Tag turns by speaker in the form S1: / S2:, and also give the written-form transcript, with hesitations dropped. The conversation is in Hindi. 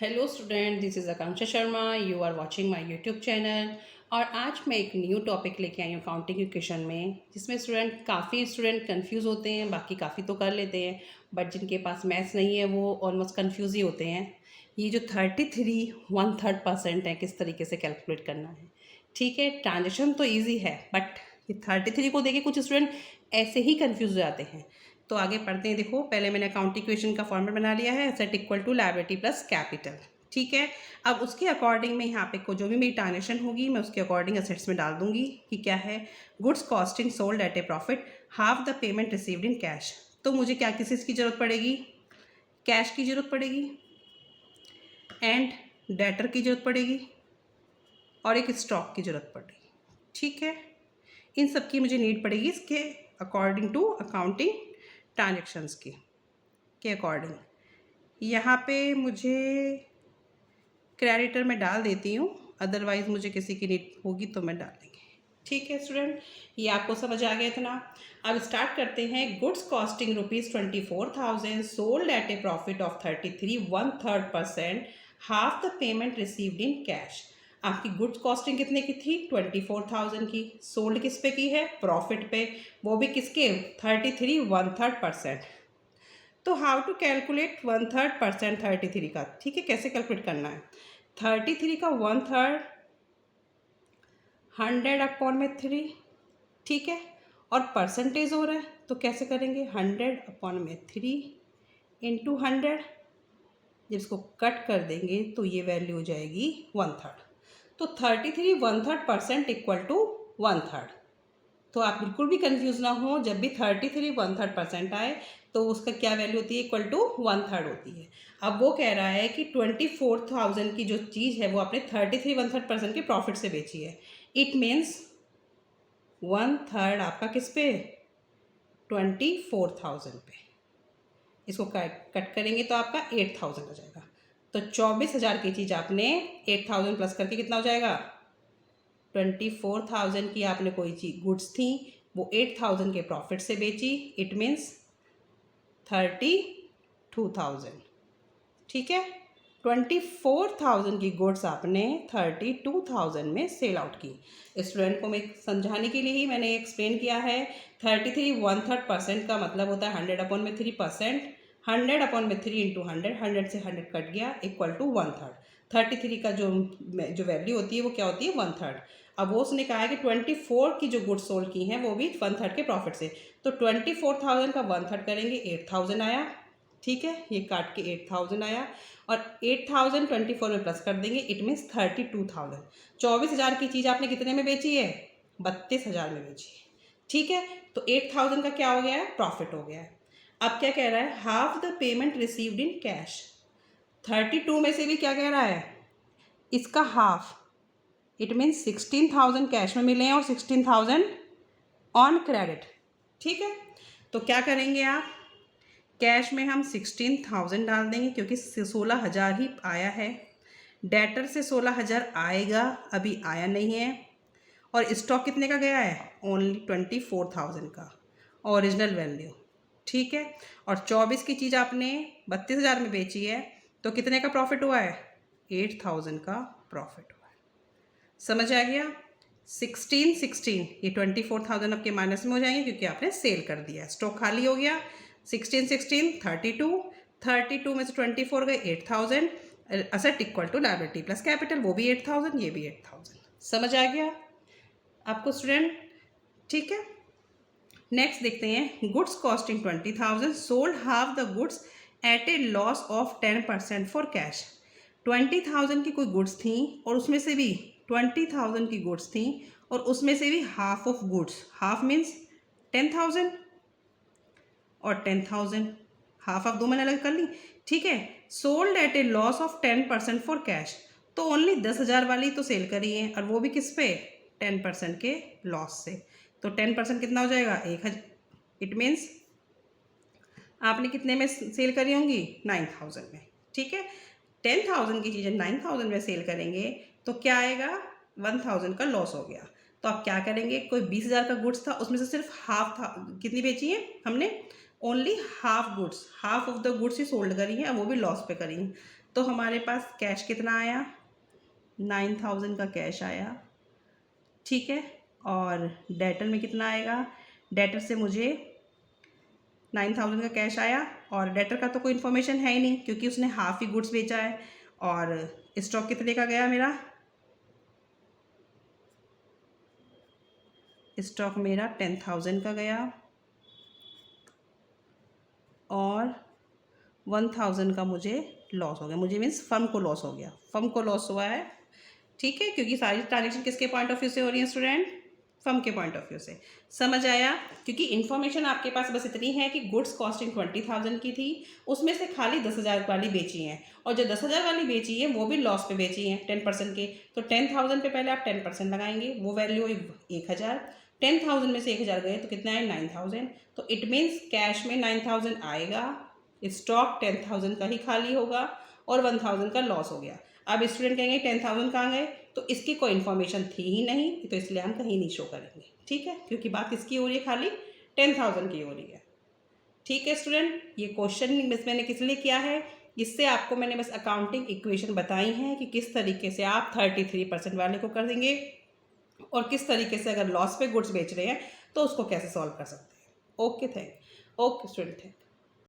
S1: Hello student, this is Akanksha Sharma. You are watching my YouTube channel. और आज मैं एक न्यू टॉपिक लेके आई हूँ अकाउंटिंग के क्वेश्चन में, जिसमें काफ़ी स्टूडेंट कंफ्यूज होते हैं, बाकी काफ़ी तो कर लेते हैं, बट जिनके पास मैथ्स नहीं है वो ऑलमोस्ट कंफ्यूज ही होते हैं। ये जो 33 1/3% है, किस तरीके से कैलकुलेट करना है। ठीक है, ट्रांजेक्शन तो ईजी है, बट ये 33 को देखे कुछ स्टूडेंट ऐसे ही कन्फ्यूज हो जाते हैं। तो आगे पढ़ते हैं। देखो, पहले मैंने अकाउंटिंग इक्वेशन का फॉर्मेट बना लिया है, asset equal to liability plus capital. ठीक है, अब उसके अकॉर्डिंग में यहाँ पे को जो भी मेरी ट्रांजेक्शन होगी मैं उसके अकॉर्डिंग असेट्स में डाल दूंगी कि क्या है, goods costing sold at A profit, half the payment received in cash. तो मुझे क्या किस चीज़ की ज़रूरत पड़ेगी, कैश की ज़रूरत पड़ेगी, एंड डेटर की ज़रूरत पड़ेगी, और एक स्टॉक की ज़रूरत पड़ेगी। ठीक है, इन सब की मुझे नीड पड़ेगी इसके अकॉर्डिंग टू अकाउंटिंग ट्रांजेक्शन्स की के अकॉर्डिंग। यहाँ पे मुझे क्रेडिटर में डाल देती हूँ, अदरवाइज मुझे किसी की नीड होगी तो मैं डाल देंगे। ठीक है स्टूडेंट, ये आपको समझ आ गया इतना। अब स्टार्ट करते हैं। Goods costing ₹24,000 sold at A profit of 33 1/3%, half the payment received in cash. आपकी गुड्स कॉस्टिंग कितने की थी, 24,000 की। सोल्ड किस पे की है, प्रॉफिट पे, वो भी किसके, 33 1/3%। तो हाउ टू कैलकुलेट 1/3% 33 का। ठीक है, कैसे कैलकुलेट करना है, 33 का 1/3 100/3। ठीक है, और परसेंटेज हो रहा है तो कैसे करेंगे, 100/3 इंटू 100। जब इसको कट कर देंगे तो ये वैल्यू हो जाएगी 1/3। तो 33 1/3% इक्वल टू 1/3। तो आप बिल्कुल भी कंफ्यूज ना हो, जब भी 33 1/3% आए तो उसका क्या वैल्यू होती है, इक्वल टू 1/3 होती है। अब वो कह रहा है कि 24,000 की जो चीज़ है वो आपने 33 1/3% के प्रॉफिट से बेची है। इट मीन्स 1/3 आपका किस पे, 24,000 पे। इसको कट करेंगे तो आपका 8,000 हो जाएगा। तो 24,000 की चीज़ आपने 8,000 प्लस करके कितना हो जाएगा, 24,000 की आपने कोई चीज गुड्स थी, वो 8,000 के प्रॉफिट से बेची। It means 32,000। ठीक है, 24,000 की गुड्स आपने 32,000 में सेल आउट की। स्टूडेंट को मैं समझाने के लिए ही मैंने एक्सप्लेन किया है। 33 1/3% का मतलब होता है 100/3%। 100/3 इंटू 100, 100 से 100 कट गया, इक्वल टू 1/3। 33 का जो वैल्यू होती है वो क्या होती है, 1/3। अब वो उसने कहा है कि 24 की जो गुड्स सोल्ड की हैं वो भी 1/3 के प्रॉफिट से। तो 24,000 का 1/3 करेंगे, 8,000 आया। ठीक है, ये काट के 8,000 आया, और 8,000 24 में प्लस कर देंगे, इट मीन्स 32,000। 24,000 की चीज़ आपने कितने में बेची है, 32,000 में बेची है। ठीक है, तो 8,000 का क्या हो गया है, प्रॉफिट हो गया है। अब क्या कह रहा है, half the payment received in cash. 32 में से भी क्या कह रहा है, इसका हाफ। इट मीन्स 16,000 कैश में मिले हैं और 16,000 ऑन क्रेडिट। ठीक है, तो क्या करेंगे आप, कैश में हम 16,000 डाल देंगे क्योंकि 16,000 ही आया है। डेटर से 16,000 आएगा, अभी आया नहीं है। और स्टॉक कितने का गया है, ओनली 24,000 का, ओरिजिनल वैल्यू। ठीक है, और 24 की चीज़ आपने 32,000 में बेची है, तो कितने का प्रॉफिट हुआ है, 8,000 का प्रॉफिट हुआ है। समझ आ गया। 16 ये 24,000 आपके माइनस में हो जाएंगे क्योंकि आपने सेल कर दिया, स्टॉक खाली हो गया। 16 32 में से 24 गए, 8,000। Asset equal to liability plus capital, वो भी 8,000, ये भी 8,000। समझ आ गया आपको स्टूडेंट। ठीक है, नेक्स्ट देखते हैं। Goods costing 20,000 sold half the goods at A loss of 10% for cash. 20,000 की कोई गुड्स थी और उसमें से भी 20,000 की गुड्स थी और उसमें से भी half of goods, half means 10,000 और 10,000, हाफ ऑफ दो मैंने अलग कर ली। ठीक है, sold at A loss of 10% for cash. तो ओनली 10,000 वाली तो सेल करी है, और वो भी किस पे, 10% के लॉस से। तो 10% कितना हो जाएगा, 1,000। इट मीन्स आपने कितने में सेल करी होंगी, 9,000 में। ठीक है, 10,000 की चीज़ें 9,000 में सेल करेंगे तो क्या आएगा, 1,000 का लॉस हो गया। तो आप क्या करेंगे, कोई 20,000 का गुड्स था, उसमें से सिर्फ हाफ था, कितनी बेची है हमने, only half of the goods he sold करी हैं, वो भी लॉस पे करी हैं। तो हमारे पास कैश कितना आया, 9000 का कैश आया, ठीक है। और डेटर में कितना आएगा, डेटर से मुझे 9000 का कैश आया, और डेटर का तो कोई इन्फॉर्मेशन है ही नहीं क्योंकि उसने हाफ ही गुड्स बेचा है। और स्टॉक कितने का गया मेरा, स्टॉक मेरा 10000 का गया, और 1000 का मुझे लॉस हो गया, मुझे मीन्स फर्म को लॉस हो गया, फर्म को लॉस हुआ है, ठीक है। क्योंकि सारी ट्रांजेक्शन किसके पॉइंट ऑफ व्यू से हो रही है स्टूडेंट, फर्म के पॉइंट ऑफ व्यू से। समझ आया, क्योंकि इन्फॉर्मेशन आपके पास बस इतनी है कि गुड्स कॉस्टिंग 20,000 की थी, उसमें से खाली 10,000 वाली बेची हैं, और जो 10,000 वाली बेची है वो भी लॉस पे बेची हैं 10% के। तो 10,000 पे पहले आप 10% लगाएंगे, वो वैल्यू 1,000, 10,000 में से 1,000 गए तो कितना है 9,000। तो इट मीन्स कैश में 9,000 आएगा, स्टॉक 10,000 का ही खाली होगा, और 1,000 का लॉस हो गया। अब स्टूडेंट कहेंगे 10,000 कहाँ गए, तो इसकी कोई इन्फॉर्मेशन थी ही नहीं, तो इसलिए हम कहीं नहीं शो करेंगे, ठीक है, क्योंकि बात किसकी हो रही है, खाली 10,000 की हो रही है, ठीक है स्टूडेंट। ये क्वेश्चन बस मैंने किस लिए किया है, इससे आपको मैंने बस अकाउंटिंग इक्वेशन बताई हैं कि किस तरीके से आप 33% वाले को कर देंगे, और किस तरीके से अगर लॉस पे गुड्स बेच रहे हैं तो उसको कैसे सॉल्व कर सकते हैं। Okay, thank okay student, thank